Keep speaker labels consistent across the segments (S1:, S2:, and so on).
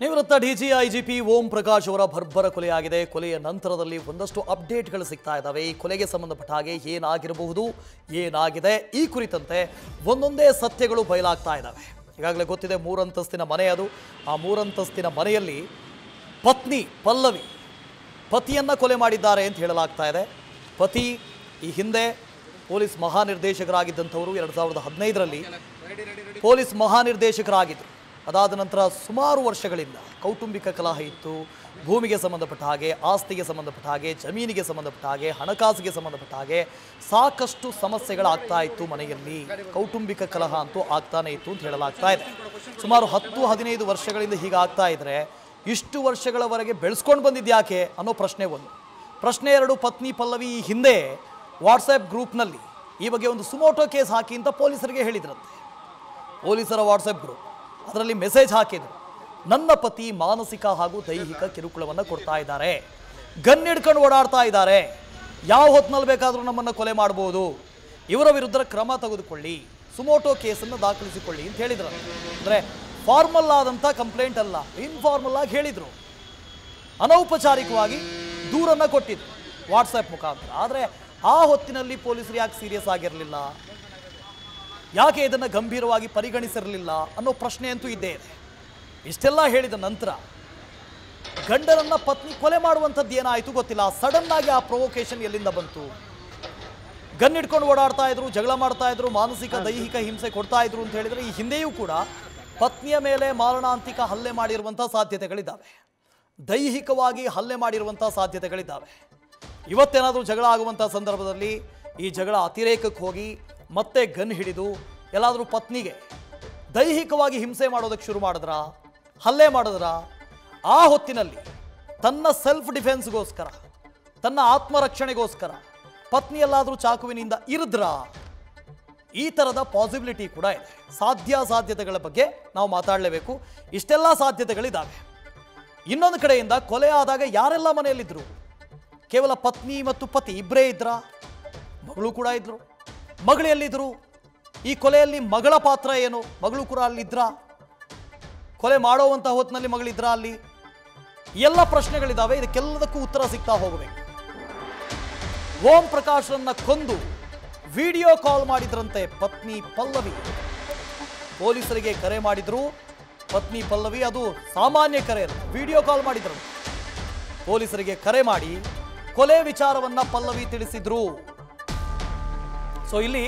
S1: ನಿವೃತ್ತ ಡಿಜಿಐಜಿಪಿ ಓಂ ಪ್ರಕಾಶ್ ಅವರ ಭರ್ಬರ ಕೊಲೆಯಾಗಿದೆ. ಕೊಲೆಯ ನಂತರದಲ್ಲಿ ಒಂದಷ್ಟು ಅಪ್ಡೇಟ್ಗಳು ಸಿಗ್ತಾ ಇದ್ದಾವೆ. ಈ ಕೊಲೆಗೆ ಸಂಬಂಧಪಟ್ಟ ಹಾಗೆ ಏನಾಗಿರಬಹುದು, ಏನಾಗಿದೆ, ಈ ಕುರಿತಂತೆ ಒಂದೊಂದೇ ಸತ್ಯಗಳು ಬಯಲಾಗ್ತಾ ಇದ್ದಾವೆ. ಈಗಾಗಲೇ ಗೊತ್ತಿದೆ, 3 ಅಂತಸ್ತಿನ ಮನೆ ಅದು. ಆ 3 ಅಂತಸ್ತಿನ ಮನೆಯಲ್ಲಿ ಪತ್ನಿ ಪಲ್ಲವಿ ಪತಿಯನ್ನು ಕೊಲೆ ಮಾಡಿದ್ದಾರೆ ಅಂತ ಹೇಳಲಾಗ್ತಾ ಇದೆ. ಪತಿ ಈ ಹಿಂದೆ ಪೊಲೀಸ್ ಮಹಾನಿರ್ದೇಶಕರಾಗಿದ್ದಂಥವರು 2015ರಲ್ಲಿ ಪೊಲೀಸ್ ಮಹಾನಿರ್ದೇಶಕರಾಗಿದ್ದರು. ಅದಾದ ನಂತರ ಸುಮಾರು ವರ್ಷಗಳಿಂದ ಕೌಟುಂಬಿಕ ಕಲಹ ಇತ್ತು. ಭೂಮಿಗೆ ಸಂಬಂಧಪಟ್ಟ ಹಾಗೆ, ಆಸ್ತಿಗೆ ಸಂಬಂಧಪಟ್ಟ ಹಾಗೆ, ಜಮೀನಿಗೆ ಸಂಬಂಧಪಟ್ಟ ಹಾಗೆ, ಹಣಕಾಸಿಗೆ ಸಂಬಂಧಪಟ್ಟ ಹಾಗೆ ಸಾಕಷ್ಟು ಸಮಸ್ಯೆಗಳಾಗ್ತಾ ಇತ್ತು ಮನೆಯಲ್ಲಿ. ಕೌಟುಂಬಿಕ ಕಲಹ ಅಂತೂ ಆಗ್ತಾನೆ ಇತ್ತು ಅಂತ ಹೇಳಲಾಗ್ತಾ ಇದೆ. ಸುಮಾರು 10-15 ವರ್ಷಗಳಿಂದ ಹೀಗಾಗ್ತಾ ಇದ್ರೆ ಇಷ್ಟು ವರ್ಷಗಳವರೆಗೆ ಬೆಳೆಸ್ಕೊಂಡು ಬಂದಿದ್ಯಾಕೆ ಅನ್ನೋ ಪ್ರಶ್ನೆ ಒಂದು. ಪ್ರಶ್ನೆ 2, ಪತ್ನಿ ಪಲ್ಲವಿ ಈ ಹಿಂದೆ ವಾಟ್ಸಪ್ ಗ್ರೂಪ್ನಲ್ಲಿ ಈ ಬಗ್ಗೆ ಒಂದು ಸುಮೋಟೋ ಕೇಸ್ ಹಾಕಿ ಅಂತ ಪೊಲೀಸರಿಗೆ ಹೇಳಿದ್ರಂತೆ. ಪೊಲೀಸರ ವಾಟ್ಸಪ್ ಗ್ರೂಪ್, ಅದರಲ್ಲಿ ಮೆಸೇಜ್ ಹಾಕಿದ್ರು, ನನ್ನ ಪತಿ ಮಾನಸಿಕ ಹಾಗೂ ದೈಹಿಕ ಕಿರುಕುಳವನ್ನು ಕೊಡ್ತಾ ಇದ್ದಾರೆ, ಗನ್ ಹಿಡ್ಕೊಂಡು ಓಡಾಡ್ತಾ ಇದ್ದಾರೆ, ಯಾವ ಹೊತ್ತಿನಲ್ಲಿ ಬೇಕಾದರೂ ನಮ್ಮನ್ನು ಕೊಲೆ ಮಾಡ್ಬೋದು, ಇವರ ವಿರುದ್ಧ ಕ್ರಮ ತೆಗೆದುಕೊಳ್ಳಿ, ಸುಮೋಟೋ ಕೇಸನ್ನು ದಾಖಲಿಸಿಕೊಳ್ಳಿ ಅಂತ ಹೇಳಿದ್ರು. ಅಂದರೆ ಫಾರ್ಮಲ್ ಆದಂಥ ಕಂಪ್ಲೇಂಟ್ ಅಲ್ಲ, ಇನ್ಫಾರ್ಮಲ್ ಆಗಿ ಹೇಳಿದರು, ಅನೌಪಚಾರಿಕವಾಗಿ ದೂರನ್ನು ಕೊಟ್ಟಿದ್ರು ವಾಟ್ಸಪ್ ಮುಖಾಂತರ. ಆದರೆ ಆ ಹೊತ್ತಿನಲ್ಲಿ ಪೊಲೀಸರು ಯಾಕೆ ಸೀರಿಯಸ್ ಆಗಿರಲಿಲ್ಲ, ಯಾಕೆ ಇದನ್ನು ಗಂಭೀರವಾಗಿ ಪರಿಗಣಿಸಿರಲಿಲ್ಲ ಅನ್ನೋ ಪ್ರಶ್ನೆ ಅಂತೂ ಇದ್ದೇ ಇದೆ. ಇಷ್ಟೆಲ್ಲ ಹೇಳಿದ ನಂತರ ಗಂಡನನ್ನ ಪತ್ನಿ ಕೊಲೆ ಮಾಡುವಂಥದ್ದು ಏನಾಯಿತು ಗೊತ್ತಿಲ್ಲ. ಸಡನ್ ಆಗಿ ಆ ಪ್ರೊವೊಕೇಶನ್ ಎಲ್ಲಿಂದ ಬಂತು? ಗನ್ ಹಿಡ್ಕೊಂಡು ಓಡಾಡ್ತಾ ಇದ್ರು, ಜಗಳ ಮಾಡ್ತಾ ಇದ್ರು, ಮಾನಸಿಕ ದೈಹಿಕ ಹಿಂಸೆ ಕೊಡ್ತಾ ಇದ್ರು ಅಂತ ಹೇಳಿದ್ರೆ ಈ ಹಿಂದೆಯೂ ಕೂಡ ಪತ್ನಿಯ ಮೇಲೆ ಮಾರಣಾಂತಿಕ ಹಲ್ಲೆ ಮಾಡಿರುವಂಥ ಸಾಧ್ಯತೆಗಳಿದ್ದಾವೆ, ದೈಹಿಕವಾಗಿ ಹಲ್ಲೆ ಮಾಡಿರುವಂಥ ಸಾಧ್ಯತೆಗಳಿದ್ದಾವೆ. ಇವತ್ತೇನಾದರೂ ಜಗಳ ಆಗುವಂಥ ಸಂದರ್ಭದಲ್ಲಿ ಈ ಜಗಳ ಅತಿರೇಕಕ್ಕೆ ಹೋಗಿ ಮತ್ತೆ ಗನ್ ಹಿಡಿದು ಎಲ್ಲಾದರೂ ಪತ್ನಿಗೆ ದೈಹಿಕವಾಗಿ ಹಿಂಸೆ ಮಾಡೋದಕ್ಕೆ ಶುರು ಮಾಡಿದ್ರ, ಹಲ್ಲೆ ಮಾಡಿದ್ರ, ಆ ಹೊತ್ತಿನಲ್ಲಿ ತನ್ನ ಸೆಲ್ಫ್ ಡಿಫೆನ್ಸ್ಗೋಸ್ಕರ, ತನ್ನ ಆತ್ಮರಕ್ಷಣೆಗೋಸ್ಕರ ಪತ್ನಿಯಲ್ಲಾದರೂ ಚಾಕುವಿನಿಂದ ಇರಿದ್ರ, ಈ ಥರದ ಪಾಸಿಬಿಲಿಟಿ ಕೂಡ ಇದೆ. ಸಾಧ್ಯತೆಗಳ ಬಗ್ಗೆ ನಾವು ಮಾತಾಡಲೇಬೇಕು. ಇಷ್ಟೆಲ್ಲ ಸಾಧ್ಯತೆಗಳಿದ್ದಾವೆ. ಇನ್ನೊಂದು ಕಡೆಯಿಂದ ಕೊಲೆ ಆದಾಗ ಯಾರೆಲ್ಲ ಮನೆಯಲ್ಲಿದ್ದರು? ಕೇವಲ ಪತ್ನಿ ಮತ್ತು ಪತಿ ಇಬ್ಬರೇ ಇದ್ರ? ಮಗಳು ಕೂಡ ಇದ್ರು. ಮಗಳು ಎಲ್ಲಿದ್ರು? ಈ ಕೊಲೆಯಲ್ಲಿ ಮಗಳ ಪಾತ್ರ ಏನು? ಮಗಳು ಕೂಡ ಅಲ್ಲಿದ್ರ? ಕೊಲೆ ಮಾಡೋವಂಥ ಹೊತ್ತಿನಲ್ಲಿ ಮಗಳಿದ್ರ ಅಲ್ಲಿ? ಎಲ್ಲ ಪ್ರಶ್ನೆಗಳಿದ್ದಾವೆ. ಇದಕ್ಕೆಲ್ಲದಕ್ಕೂ ಉತ್ತರ ಸಿಗ್ತಾ ಹೋಗಬೇಕು. ಓಂ ಪ್ರಕಾಶ್ರನ್ನ ಕೊಂದು ವಿಡಿಯೋ ಕಾಲ್ ಮಾಡಿದ್ರಂತೆ ಪತ್ನಿ ಪಲ್ಲವಿ. ಪೊಲೀಸರಿಗೆ ಕರೆ ಮಾಡಿದ್ರು ಪತ್ನಿ ಪಲ್ಲವಿ. ಅದು ಸಾಮಾನ್ಯ ಕರೆ ಅಲ್ಲ, ವಿಡಿಯೋ ಕಾಲ್ ಮಾಡಿದ್ರು. ಪೊಲೀಸರಿಗೆ ಕರೆ ಮಾಡಿ ಕೊಲೆ ವಿಚಾರವನ್ನ ಪಲ್ಲವಿ ತಿಳಿಸಿದ್ರು. ಸೊ ಇಲ್ಲಿ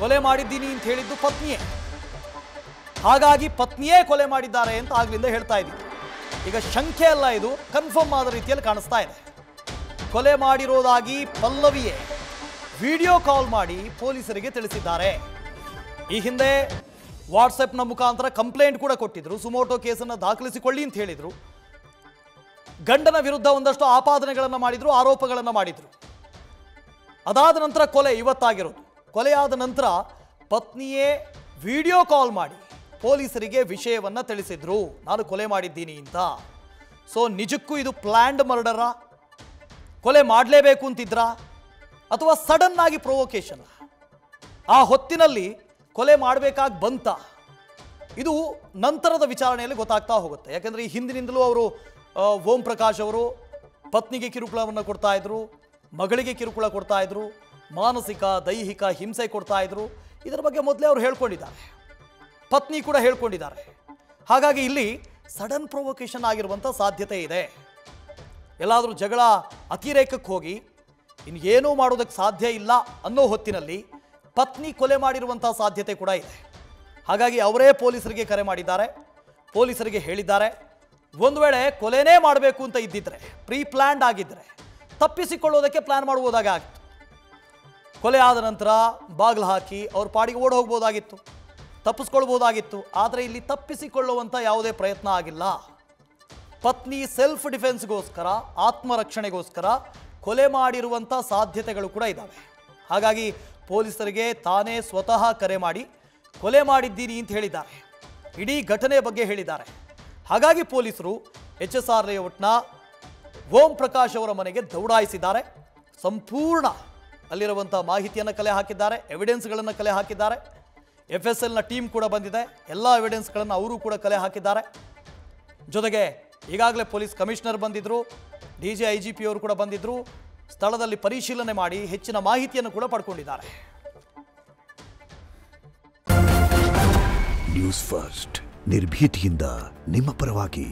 S1: ಕೊಲೆ ಮಾಡಿದ್ದೀನಿ ಅಂತ ಹೇಳಿದ್ದು ಪತ್ನಿಯೇ, ಹಾಗಾಗಿ ಪತ್ನಿಯೇ ಕೊಲೆ ಮಾಡಿದ್ದಾರೆ ಅಂತ ಆಗ್ಲಿಂದ ಹೇಳ್ತಾ ಇದ್ದೀವಿ. ಈಗ ಶಂಕೆ ಅಲ್ಲ, ಇದು ಕನ್ಫರ್ಮ್ ಆದ ರೀತಿಯಲ್ಲಿ ಕಾಣಿಸ್ತಾ ಇದೆ. ಕೊಲೆ ಮಾಡಿರೋದಾಗಿ ಪಲ್ಲವಿಯೇ ವಿಡಿಯೋ ಕಾಲ್ ಮಾಡಿ ಪೊಲೀಸರಿಗೆ ತಿಳಿಸಿದ್ದಾರೆ. ಈ ಹಿಂದೆ ವಾಟ್ಸಪ್ನ ಮುಖಾಂತರ ಕಂಪ್ಲೇಂಟ್ ಕೂಡ ಕೊಟ್ಟಿದ್ರು, ಸುಮೋಟೋ ಕೇಸನ್ನು ದಾಖಲಿಸಿಕೊಳ್ಳಿ ಅಂತ ಹೇಳಿದ್ರು. ಗಂಡನ ವಿರುದ್ಧ ಒಂದಷ್ಟು ಆಪಾದನೆಗಳನ್ನು ಮಾಡಿದ್ರು, ಆರೋಪಗಳನ್ನು ಮಾಡಿದ್ರು. ಅದಾದ ನಂತರ ಕೊಲೆ ಇವತ್ತಾಗಿರೋದು. ಕೊಲೆಯಾದ ನಂತರ ಪತ್ನಿಯೇ ವಿಡಿಯೋ ಕಾಲ್ ಮಾಡಿ ಪೊಲೀಸರಿಗೆ ವಿಷಯವನ್ನು ತಿಳಿಸಿದ್ರು, ನಾನು ಕೊಲೆ ಮಾಡಿದ್ದೀನಿ ಅಂತ. ಸೊ ನಿಜಕ್ಕೂ ಇದು ಪ್ಲ್ಯಾಂಡ್ ಮರ್ಡರಾ? ಕೊಲೆ ಮಾಡಲೇಬೇಕು ಅಂತಿದ್ರಾ? ಅಥವಾ ಸಡನ್ ಆಗಿ ಪ್ರೊವೊಕೇಶನ್? ಆ ಹೊತ್ತಿನಲ್ಲಿ ಕೊಲೆ ಮಾಡಬೇಕಾಗಿ ಬಂತ? ಇದು ನಂತರದ ವಿಚಾರಣೆಯಲ್ಲಿ ಗೊತ್ತಾಗ್ತಾ ಹೋಗುತ್ತೆ. ಯಾಕೆಂದರೆ ಈ ಹಿಂದಿನಿಂದಲೂ ಅವರು ಓಂ ಪ್ರಕಾಶ್ ಅವರು ಪತ್ನಿಗೆ ಕಿರುಕುಳವನ್ನು ಕೊಡ್ತಾ ಇದ್ರು, ಮಗಳಿಗೆ ಕಿರುಕುಳ ಕೊಡ್ತಾ ಇದ್ರು, ಮಾನಸಿಕ ದೈಹಿಕ ಹಿಂಸೆ ಕೊಡ್ತಾ ಇದ್ರು. ಇದರ ಬಗ್ಗೆ ಮೊದಲೇ ಅವರು ಹೇಳ್ಕೊಂಡಿದ್ದಾರೆ, ಪತ್ನಿ ಕೂಡ ಹೇಳ್ಕೊಂಡಿದ್ದಾರೆ. ಹಾಗಾಗಿ ಇಲ್ಲಿ ಸಡನ್ ಪ್ರೊವೊಕೇಶನ್ ಆಗಿರುವಂಥ ಸಾಧ್ಯತೆ ಇದೆ. ಎಲ್ಲಾದರೂ ಜಗಳ ಅತಿರೇಕಕ್ಕೆ ಹೋಗಿ ಇನ್ನೇನೂ ಮಾಡೋದಕ್ಕೆ ಸಾಧ್ಯ ಇಲ್ಲ ಅನ್ನೋ ಹೊತ್ತಿನಲ್ಲಿ ಪತ್ನಿ ಕೊಲೆ ಮಾಡಿರುವಂಥ ಸಾಧ್ಯತೆ ಕೂಡ ಇದೆ. ಹಾಗಾಗಿ ಅವರೇ ಪೊಲೀಸರಿಗೆ ಕರೆ ಮಾಡಿದ್ದಾರೆ, ಪೊಲೀಸರಿಗೆ ಹೇಳಿದ್ದಾರೆ, ಒಂದು ವೇಳೆ ಕೊಲೆನೇ ಮಾಡಬೇಕು ಅಂತ ಇದ್ದಿದ್ರೆ, ಪ್ರೀ ಪ್ಲ್ಯಾಂಡ್ ಆಗಿದ್ದರೆ ತಪ್ಪಿಸಿಕೊಳ್ಳೋದಕ್ಕೆ ಪ್ಲ್ಯಾನ್ ಮಾಡುವುದಾಗೆ ಆಗಿತ್ತು. ಕೊಲೆ ಆದ ನಂತರ ಬಾಗಿಲು ಹಾಕಿ ಅವ್ರ ಪಾಡಿಗೆ ಓಡಿ ಹೋಗ್ಬೋದಾಗಿತ್ತು, ತಪ್ಪಿಸ್ಕೊಳ್ಬೋದಾಗಿತ್ತು. ಆದರೆ ಇಲ್ಲಿ ತಪ್ಪಿಸಿಕೊಳ್ಳುವಂಥ ಯಾವುದೇ ಪ್ರಯತ್ನ ಆಗಿಲ್ಲ. ಪತ್ನಿ ಸೆಲ್ಫ್ ಡಿಫೆನ್ಸ್ಗೋಸ್ಕರ, ಆತ್ಮರಕ್ಷಣೆಗೋಸ್ಕರ ಕೊಲೆ ಮಾಡಿರುವಂಥ ಸಾಧ್ಯತೆಗಳು ಕೂಡ ಇದ್ದಾವೆ. ಹಾಗಾಗಿ ಪೊಲೀಸರಿಗೆ ತಾನೇ ಸ್ವತಃ ಕರೆ ಮಾಡಿ ಕೊಲೆ ಮಾಡಿದ್ದೀನಿ ಅಂತ ಹೇಳಿದ್ದಾರೆ, ಇಡೀ ಘಟನೆ ಬಗ್ಗೆ ಹೇಳಿದ್ದಾರೆ. ಹಾಗಾಗಿ ಪೊಲೀಸರು HSR ಲೇಔಟ್ನ ಓಂ ಪ್ರಕಾಶ್ ಅವರ ಮನೆಗೆ ದೌಡಾಯಿಸಿದ್ದಾರೆ. ಸಂಪೂರ್ಣ ಅಲ್ಲಿರುವಂಥ ಮಾಹಿತಿಯನ್ನು ಕಲೆ ಹಾಕಿದ್ದಾರೆ, ಎವಿಡೆನ್ಸ್ಗಳನ್ನು ಕಲೆ ಹಾಕಿದ್ದಾರೆ. FSLನ ಟೀಮ್ ಕೂಡ ಬಂದಿದೆ, ಎಲ್ಲ ಎವಿಡೆನ್ಸ್ಗಳನ್ನು ಅವರು ಕೂಡ ಕಲೆ ಹಾಕಿದ್ದಾರೆ. ಜೊತೆಗೆ ಈಗಾಗಲೇ ಪೊಲೀಸ್ ಕಮಿಷನರ್ ಬಂದಿದ್ದರು, DGIGP ಅವರು ಕೂಡ ಬಂದಿದ್ದರು, ಸ್ಥಳದಲ್ಲಿ ಪರಿಶೀಲನೆ ಮಾಡಿ ಹೆಚ್ಚಿನ ಮಾಹಿತಿಯನ್ನು ಕೂಡ ಪಡ್ಕೊಂಡಿದ್ದಾರೆ.
S2: ನ್ಯೂಸ್ ಫಸ್ಟ್ ನಿರ್ಭೀತಿಯಿಂದ ನಿಮ್ಮ ಪರವಾಗಿ.